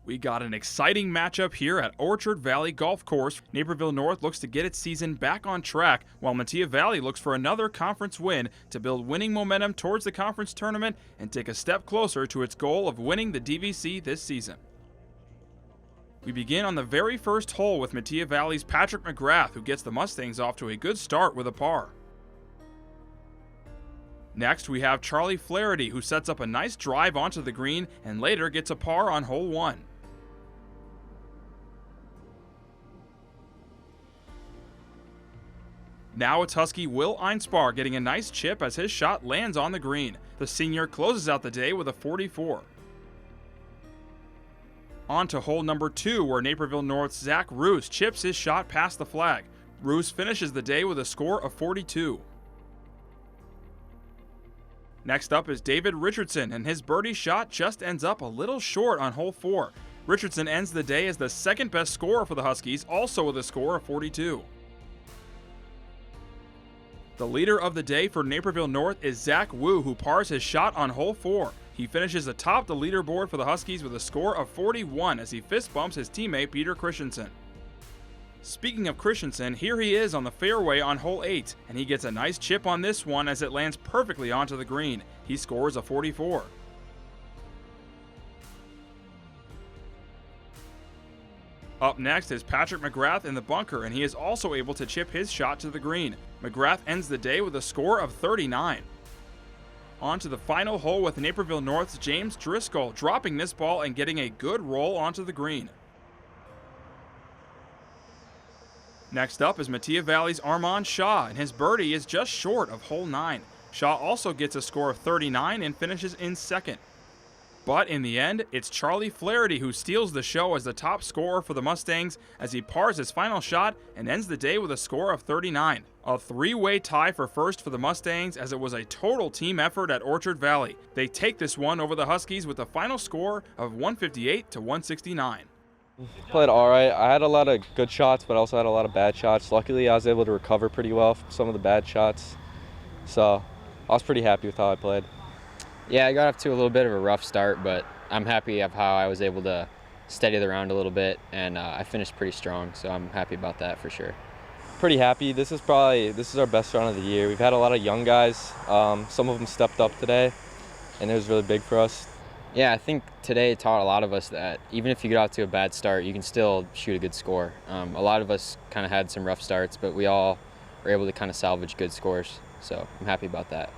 We got an exciting matchup here at Orchard Valley Golf Course. Naperville North looks to get its season back on track, while Metea Valley looks for another conference win to build winning momentum towards the conference tournament and take a step closer to its goal of winning the DVC this season. We begin on the very first hole with Metea Valley's Patrick McGrath, who gets the Mustangs off to a good start with a par. Next, we have Charlie Flaherty, who sets up a nice drive onto the green and later gets a par on hole 1. Now it's Huskie Will Einspar getting a nice chip as his shot lands on the green. The senior closes out the day with a 44. On to hole number 2, where Naperville North's Roos chips his shot past the flag. Roos finishes the day with a score of 42. Next up is David Richardson, and his birdie shot just ends up a little short on hole 4. Richardson ends the day as the second best scorer for the Huskies, also with a score of 42. The leader of the day for Naperville North is Zach Wu, who pars his shot on hole 4. He finishes atop the leaderboard for the Huskies with a score of 41 as he fist bumps his teammate Peter Christensen. Speaking of Christensen, here he is on the fairway on hole 8, and he gets a nice chip on this one as it lands perfectly onto the green. He scores a 44. Up next is Patrick McGrath in the bunker, and he is also able to chip his shot to the green. McGrath ends the day with a score of 39. On to the final hole with Naperville North's James Driscoll, dropping this ball and getting a good roll onto the green. Next up is Metea Valley's Armand Shaw, and his birdie is just short of hole 9. Shaw also gets a score of 39 and finishes in second. But in the end, it's Charlie Flaherty who steals the show as the top scorer for the Mustangs as he pars his final shot and ends the day with a score of 39. A three-way tie for first for the Mustangs as it was a total team effort at Orchard Valley. They take this one over the Huskies with a final score of 158 to 169. Played all right. I had a lot of good shots, but I also had a lot of bad shots. Luckily, I was able to recover pretty well from some of the bad shots. So I was pretty happy with how I played. Yeah, I got off to a little bit of a rough start, but I'm happy of how I was able to steady the round a little bit, and I finished pretty strong, so I'm happy about that for sure. Pretty happy. This is our best round of the year. We've had a lot of young guys. Some of them stepped up today, and it was really big for us. Yeah, I think today taught a lot of us that even if you get off to a bad start, you can still shoot a good score. A lot of us kind of had some rough starts, but we all were able to kind of salvage good scores, so I'm happy about that.